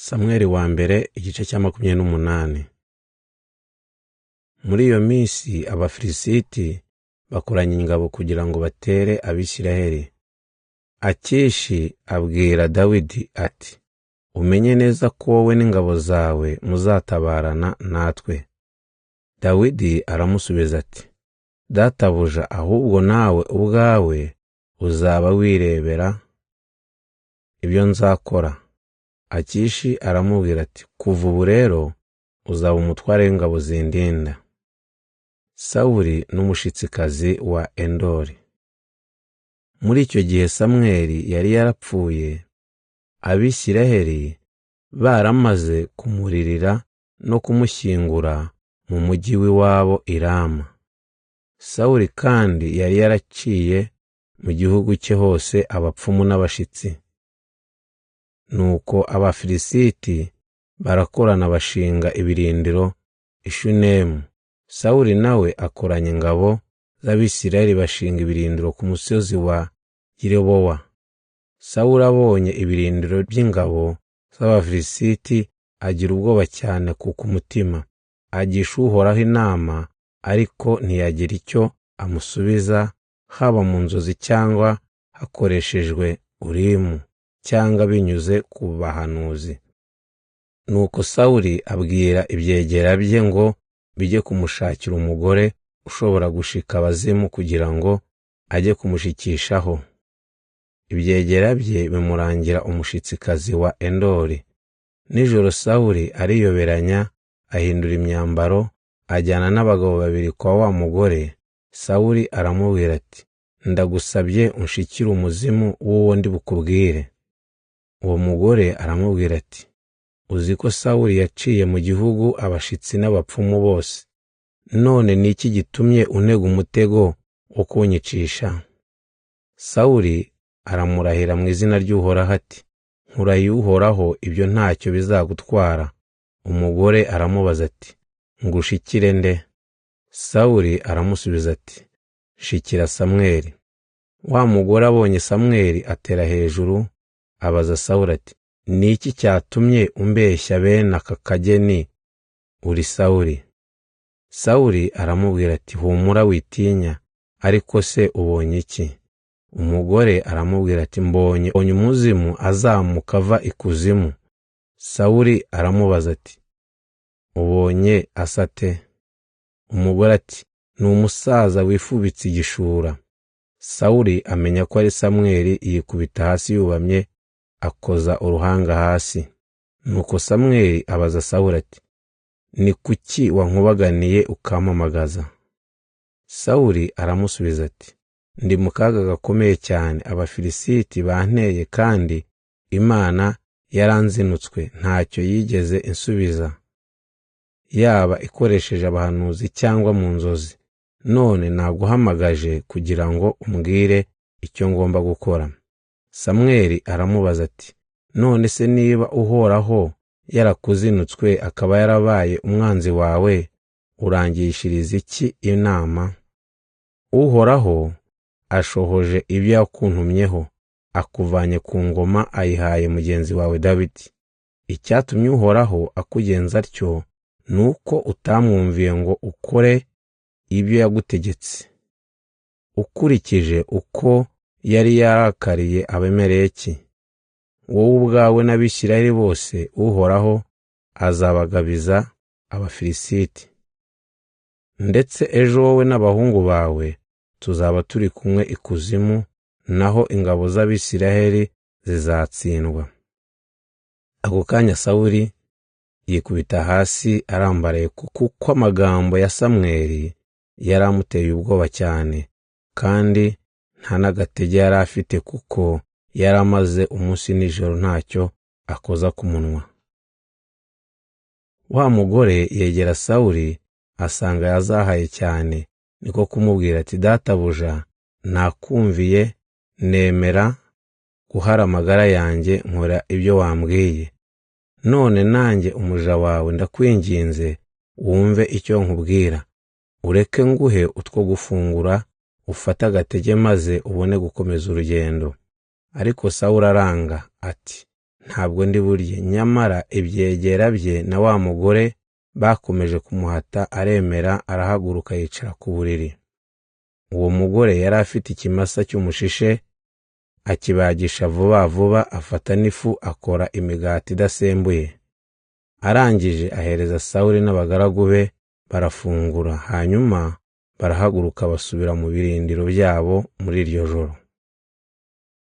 Samweli wa mbere igice cya 28. Muri iyo minsi Abafilisiti bakoranya ingabo kugira ngo batere Abisiraheli. Akishi abwira Dawidi ati, umenye neza ko wowe n'ingabo zawe muzatabarana natwe. Dawidi aramusubiza ati, databuja, ahubwo nawe ubwawe uzaba wirebera ibyo nzakora. Akishi aramubwira ati, kuva ubu rero uzaba umutware w'ingabo zindinda. Sawuli n'umushitsikazi wa Endori. Muri icyo gihe Samweli yari yarapfuye, Abisiraheli baramaze kumuririra no kumushyingura mu mujyi w'iwabo i Rama. Sawuli kandi yari yaraciye mu gihugu cye hose abapfumu n'abashitsi. Nuko Abafilisiti barakorana bashinga ibirindiro i Shunemu. Sawuli nawe akoranya ingabo z'Abisiraheli bashinga ibirindiro ku musozi wa Gilebowa. Sawuli abonye ibirindiro by'ingabo z'Abafilisiti agira ubwoba cyane kuko umutima. Agisha Uhoraho inama, ariko ntiyagira icyo amusubiza, haba mu nzozi cyangwa hakoreshejwe Urimu cyangwa binyuze ku bahanuzi. Nuko Sawuli abwira ibyegera bye ngo bijye kumushakira umugore ushobora gushika abazimu kugira ngo ajye kumushikishaho. Ibyegera bye bimurangira umushitsikazi wa Endori. Nijoro Sawuli ariyoberanya, ahindura imyambaro, ajyana n'abagabo babiri kwa wa mugore. Sawuli aramubwira ati, ndagusabye unshikire umuzimu w'uwo ndi bukubwire. Uwo mugore aramubwira ati, uzi ko Sawuli yaciye mu gihugu abashitsi n'abapfumu bose. None ni iki gitumye untega umutego wo kunyicisha? Sawuli aramurahira mu izina ry'Uhoraho ati, nkurahiye Uhoraho, ibyo ntacyo bizagutwara. Umugore aramubaza ati, ngushikire nde? Sawuli aramusubiza ati, shikira Samweli. Wa mugore abonye Samweli atera hejuru, abaza Sawuli ati, ni iki cyatumye umbeshya bene aka kageni? Uri Sawuli? Sawuli aramubwira ati, humura witinya, ariko se ubonye iki? Umugore aramubwira ati, mbonye umuzimu azamuka ava ikuzimu. Sawuli aramubaza ati, ubonye asate? Umugore ati, ni umusaza wifubitse igishura. Sawuli amenya ko ari Samweli, yikubita hasi yubamye, akoza uruhanga hasi. Nuko Samweli abaza Sawuli ati, ni kuki wankubaganiye ukampamagaza? Sawuli aramusubiza ati, ndi mu kaga gakomeye cyane. Abafilisiti banteye kandi Imana yaranzinutswe, ntacyo yigeze insubiza, yaba ikoresheje abahanuzi cyangwa mu nzozi. None naguhamagaje kugira ngo umbwire icyo ngomba gukora. Samweli aramubaza ati, none se niba Uhoraho yarakuzinutswe akaba yarabaye umwanzi wawe, urangishiriza iki inama? Uhoraho ashohoje ibyo yakuntumyeho, akuvanye ku ngoma ayihaye mugenzi wawe Dawidi. Icyatumye Uhoraho akugenza atyo nuko utamwumviye ngo ukore ibyo yagutegetse, ukurikije uko yari yarakariye Abimeleki. Wowe ubwawe n'Abisiraheli bose Uhoraho azabagabiza Abafilisiti. Ndetse ejo wowe n'abahungu bawe tuzaba turi kumwe ikuzimu, naho ingabo z'Abisiraheli zizatsindwa. Ako kanya Sawuli yikubita hasi arambaraye, kuko amagambo ya Samweli yari amuteye ubwoba cyane, kandi nta n'agatege yari afite, kuko yari amaze umunsi n'ijoro ntacyo akoza ku munwa. Wa mugore yegera Sawuli asanga yazahaye cyane, niko kumubwira ati, databuja, nakumviye, nemera guhara amagara yanjye, nkora ibyo wambwiye. None nanjye umuja wawe ndakwinginze wumve icyo nkubwira. Ureke nguhe utwo gufungura, ufate agatege maze ubone gukomeza urugendo. Ariko Sawuli aranga ati, ntabwo ndi burye. Nyamara ibyegera bye na wa mugore bakomeje kumuhata, aremera, arahaguruka yicara ku buriri. Uwo mugore yari afite ikimasa cy'umushishe, akibagisha vuba vuba, afata n'ifu akora imigati idasembuye. Arangije ahereza Sawuli n'abagaragu be, barafungura, hanyuma barahaguruka basubira mu birindiro byabo muri iryo joro.